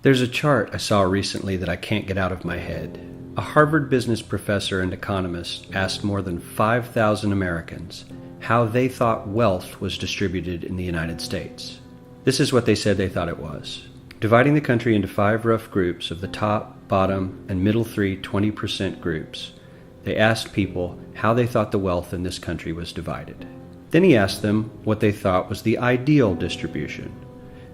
There's a chart I saw recently that I can't get out of my head. A Harvard business professor and economist asked more than 5,000 Americans how they thought wealth was distributed in the United States. This is what they said they thought it was. Dividing the country into 5 rough groups of the top, bottom, and middle 3 20% groups, they asked people how they thought the wealth in this country was divided. Then he asked them what they thought was the ideal distribution.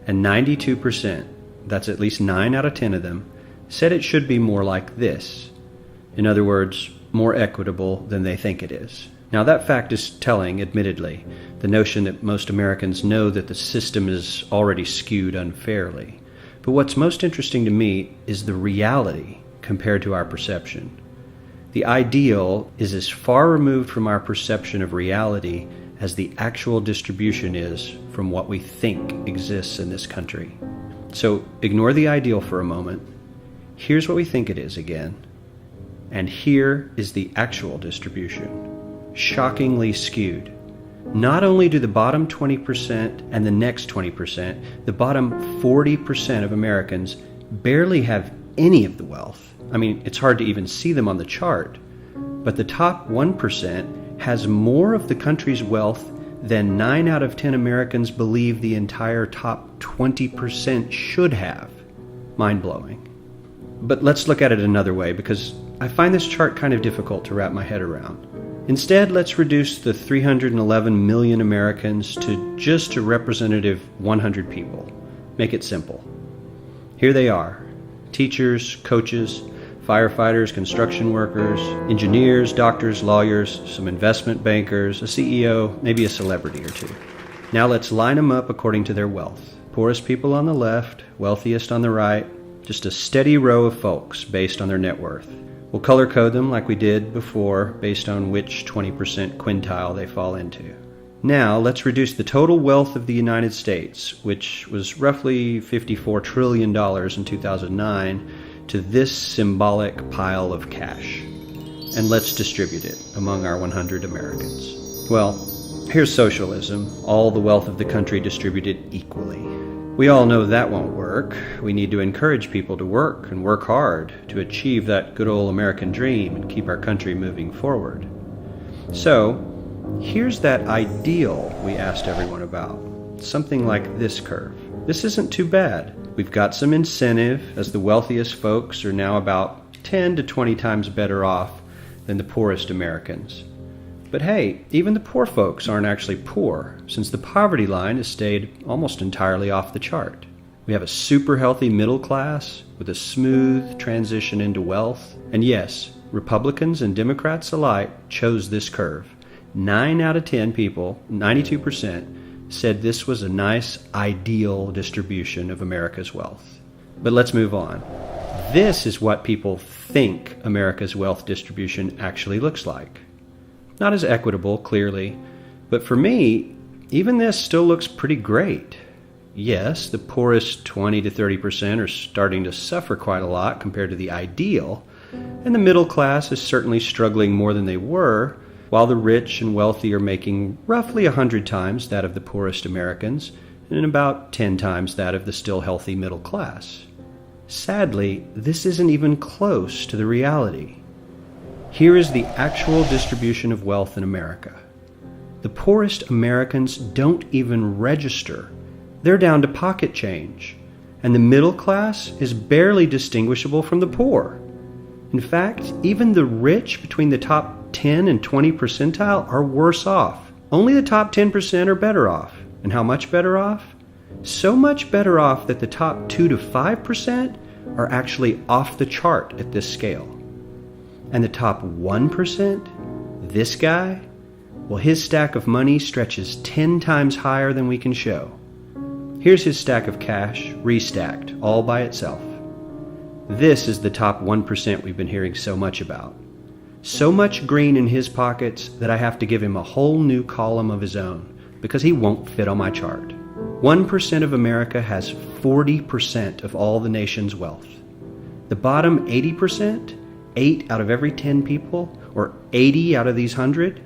And 92%, that's at least 9 out of 10 of them, said it should be more like this. In other words, more equitable than they think it is. Now that fact is telling, admittedly, the notion that most Americans know that the system is already skewed unfairly. But what's most interesting to me is the reality compared to our perception. The ideal is as far removed from our perception of reality as the actual distribution is from what we think exists in this country. So ignore the ideal for a moment. Here's what we think it is again. And here is the actual distribution. Shockingly skewed. Not only do the bottom 20% and the next 20%, the bottom 40% of Americans barely have any of the wealth. I mean, it's hard to even see them on the chart. But the top 1% has more of the country's wealth than 9 out of 10 Americans believe the entire top 20% should have. Mind-blowing. But let's look at it another way, because I find this chart kind of difficult to wrap my head around. Instead, let's reduce the 311 million Americans to just a representative 100 people. Make it simple. Here they are: teachers, coaches, firefighters, construction workers, engineers, doctors, lawyers, some investment bankers, a CEO, maybe a celebrity or two. Now let's line them up according to their wealth. Poorest people on the left, wealthiest on the right, just a steady row of folks based on their net worth. We'll color code them like we did before based on which 20% quintile they fall into. Now let's reduce the total wealth of the United States, which was roughly $54 trillion in 2009, to this symbolic pile of cash. And let's distribute it among our 100 Americans. Well, here's socialism, all the wealth of the country distributed equally. We all know that won't work. We need to encourage people to work and work hard to achieve that good old American dream and keep our country moving forward. So, here's that ideal we asked everyone about. Something like this curve. This isn't too bad. We've got some incentive, as the wealthiest folks are now about 10 to 20 times better off than the poorest Americans. But hey, even the poor folks aren't actually poor, since the poverty line has stayed almost entirely off the chart. We have a super healthy middle class with a smooth transition into wealth. And yes, Republicans and Democrats alike chose this curve. 9 out of 10 people, 92%, said this was a nice, ideal distribution of America's wealth. But let's move on. This is what people think America's wealth distribution actually looks like. Not as equitable, clearly, but for me, even this still looks pretty great. Yes, the poorest 20 to 30% are starting to suffer quite a lot compared to the ideal, and the middle class is certainly struggling more than they were, while the rich and wealthy are making roughly 100 times that of the poorest Americans and about 10 times that of the still healthy middle class. Sadly, this isn't even close to the reality. Here is the actual distribution of wealth in America. The poorest Americans don't even register. They're down to pocket change, and the middle class is barely distinguishable from the poor. In fact, even the rich between the top 10 and 20 percentile are worse off. Only the top 10% are better off. And how much better off? So much better off that the top 2 to 5% are actually off the chart at this scale. And the top 1%, this guy, well, his stack of money stretches 10 times higher than we can show. Here's his stack of cash, restacked, all by itself. This is the top 1% we've been hearing so much about. So much green in his pockets that I have to give him a whole new column of his own, because he won't fit on my chart. 1% of America has 40% of all the nation's wealth. The bottom 80%, 8 out of every 10 people, or 80 out of these 100,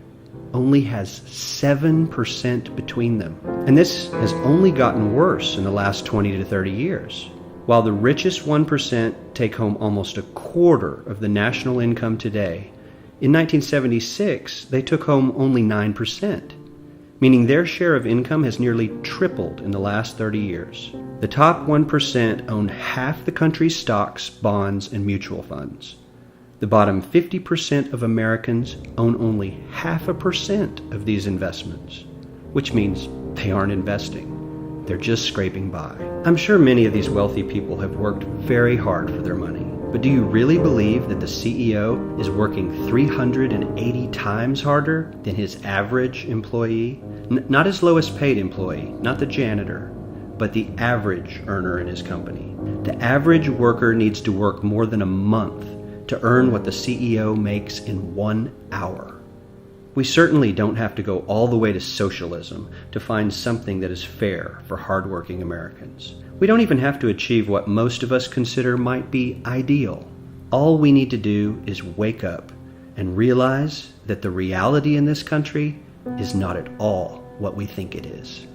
only has 7% between them. And this has only gotten worse in the last 20 to 30 years. While the richest 1% take home almost a quarter of the national income today, in 1976 they took home only 9%, meaning their share of income has nearly tripled in the last 30 years. The top 1% own half the country's stocks, bonds, and mutual funds. The bottom 50% of Americans own only 0.5% of these investments, which means they aren't investing. They're just scraping by. I'm sure many of these wealthy people have worked very hard for their money, but do you really believe that the CEO is working 380 times harder than his average employee? Not his lowest paid employee, not the janitor, but the average earner in his company. The average worker needs to work more than a month to earn what the CEO makes in 1 hour. We certainly don't have to go all the way to socialism to find something that is fair for hardworking Americans. We don't even have to achieve what most of us consider might be ideal. All we need to do is wake up and realize that the reality in this country is not at all what we think it is.